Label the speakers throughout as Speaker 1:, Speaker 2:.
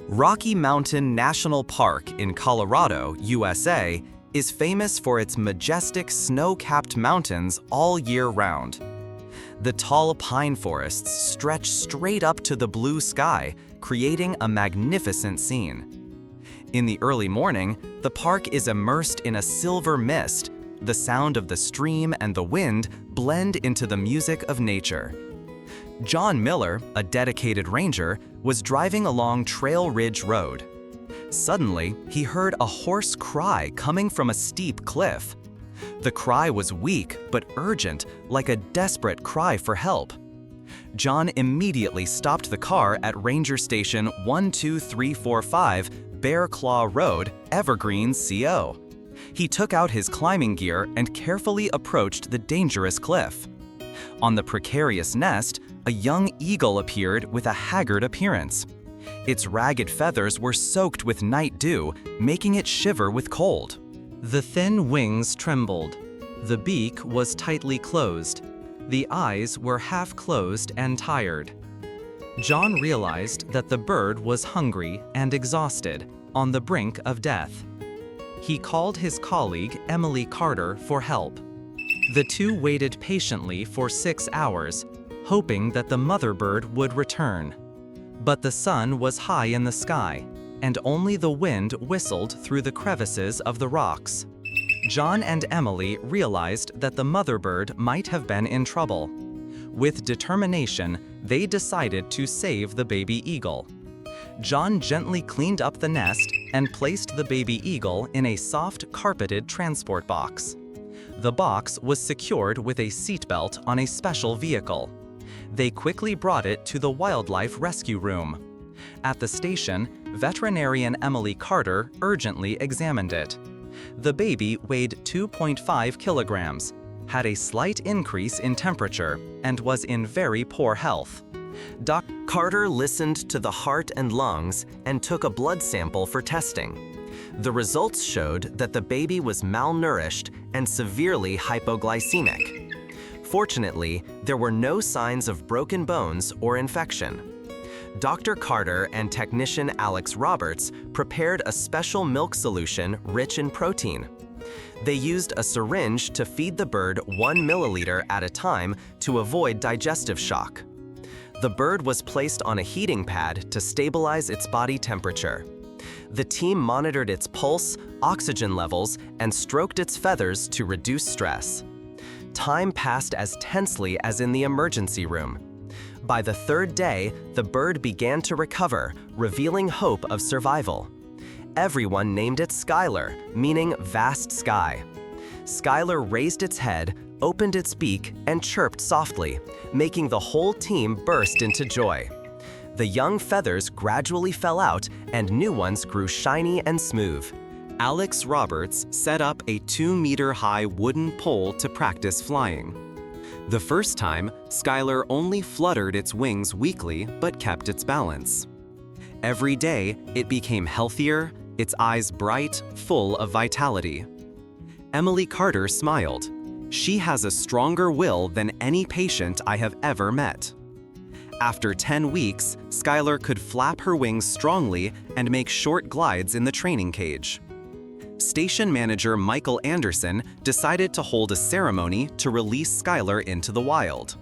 Speaker 1: Rocky Mountain National Park in Colorado, USA, is famous for its majestic snow-capped mountains all year round. The tall pine forests stretch straight up to the blue sky, creating a magnificent scene. In the early morning, the park is immersed in a silver mist. The sound of the stream and the wind blend into the music of nature. John Miller, a dedicated ranger, was driving along Trail Ridge Road. Suddenly, he heard a hoarse cry coming from a steep cliff. The cry was weak but urgent, like a desperate cry for help. John immediately stopped the car at Ranger Station 12345 Bear Claw Road, Evergreen, CO. He took out his climbing gear and carefully approached the dangerous cliff. On the precarious nest, a young eagle appeared with a haggard appearance. Its ragged feathers were soaked with night dew, making it shiver with cold. The thin wings trembled. The beak was tightly closed. The eyes were half closed and tired. John realized that the bird was hungry and exhausted, on the brink of death. He called his colleague, Emily Carter, for help. The two waited patiently for 6 hours, hoping that the mother bird would return. But the sun was high in the sky, and only the wind whistled through the crevices of the rocks. John and Emily realized that the mother bird might have been in trouble. With determination, they decided to save the baby eagle. John gently cleaned up the nest and placed the baby eagle in a soft carpeted transport box. The box was secured with a seatbelt on a special vehicle. They quickly brought it to the wildlife rescue room. At the station, veterinarian Emily Carter urgently examined it. The baby weighed 2.5 kilograms, had a slight increase in temperature, and was in very poor health. Dr. Carter listened to the heart and lungs and took a blood sample for testing. The results showed that the baby was malnourished and severely hypoglycemic. Fortunately, there were no signs of broken bones or infection. Dr. Carter and technician Alex Roberts prepared a special milk solution rich in protein. They used a syringe to feed the bird 1 milliliter at a time to avoid digestive shock. The bird was placed on a heating pad to stabilize its body temperature. The team monitored its pulse, oxygen levels, and stroked its feathers to reduce stress. Time passed as tensely as in the emergency room. By the 3rd day, the bird began to recover, revealing hope of survival. Everyone named it Skylar, meaning vast sky. Skylar raised its head, opened its beak, and chirped softly, making the whole team burst into joy. The young feathers gradually fell out and new ones grew shiny and smooth. Alex Roberts set up a 2-meter-high wooden pole to practice flying. The first time, Skylar only fluttered its wings weakly but kept its balance. Every day, it became healthier, its eyes bright, full of vitality. Emily Carter smiled. She has a stronger will than any patient I have ever met. After 10 weeks, Skylar could flap her wings strongly and make short glides in the training cage. Station manager Michael Anderson decided to hold a ceremony to release Skylar into the wild.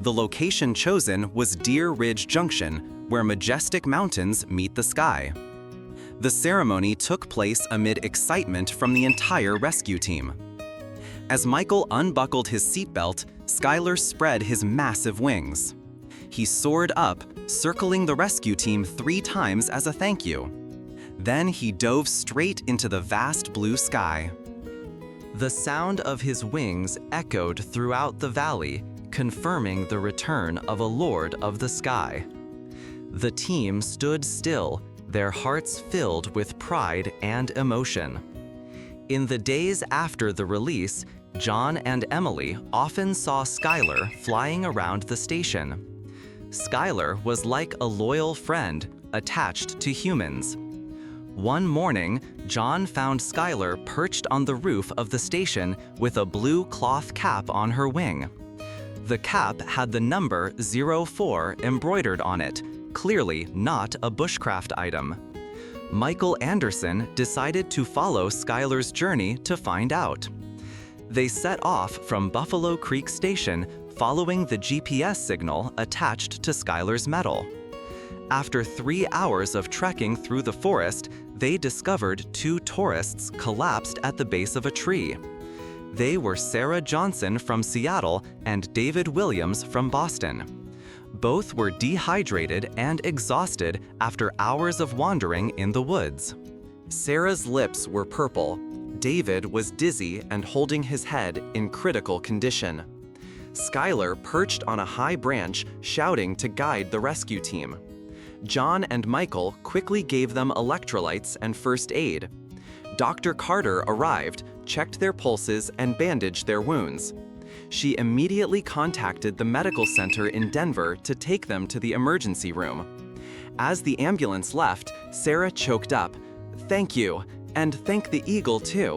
Speaker 1: The location chosen was Deer Ridge Junction, where majestic mountains meet the sky. The ceremony took place amid excitement from the entire rescue team. As Michael unbuckled his seatbelt, Skylar spread his massive wings. He soared up, circling the rescue team 3 times as a thank you. Then he dove straight into the vast blue sky. The sound of his wings echoed throughout the valley, confirming the return of a lord of the sky. The team stood still, their hearts filled with pride and emotion. In the days after the release, John and Emily often saw Skylar flying around the station. Skylar was like a loyal friend, attached to humans. One morning, John found Skylar perched on the roof of the station with a blue cloth cap on her wing. The cap had the number 04 embroidered on it, clearly not a bushcraft item. Michael Anderson decided to follow Skylar's journey to find out. They set off from Buffalo Creek Station, following the GPS signal attached to Skylar's medal. After 3 hours of trekking through the forest, they discovered 2 tourists collapsed at the base of a tree. They were Sarah Johnson from Seattle and David Williams from Boston. Both were dehydrated and exhausted after hours of wandering in the woods. Sarah's lips were purple. David was dizzy and holding his head in critical condition. Skylar perched on a high branch, shouting to guide the rescue team. John and Michael quickly gave them electrolytes and first aid. Dr. Carter arrived, checked their pulses, and bandaged their wounds. She immediately contacted the medical center in Denver to take them to the emergency room. As the ambulance left, Sarah choked up, "Thank you, and thank the eagle too."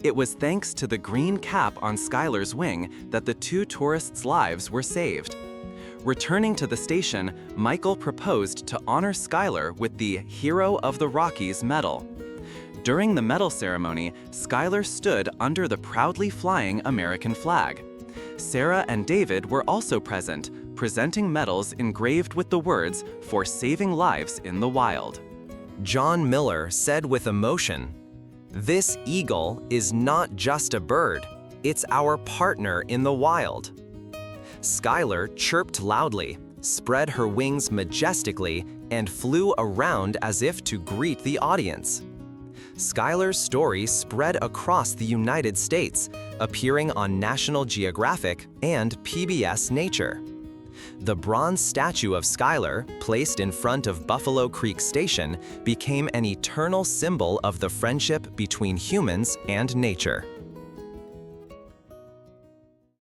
Speaker 1: It was thanks to the green cap on Skylar's wing that the 2 tourists' lives were saved. Returning to the station, Michael proposed to honor Skylar with the Hero of the Rockies medal. During the medal ceremony, Skylar stood under the proudly flying American flag. Sarah and David were also present, presenting medals engraved with the words, "For saving lives in the wild." John Miller said with emotion, "This eagle is not just a bird, it's our partner in the wild." Skylar chirped loudly, spread her wings majestically, and flew around as if to greet the audience. Skylar's story spread across the United States, appearing on National Geographic and PBS Nature. The bronze statue of Skylar, placed in front of Buffalo Creek Station, became an eternal symbol of the friendship between humans and nature.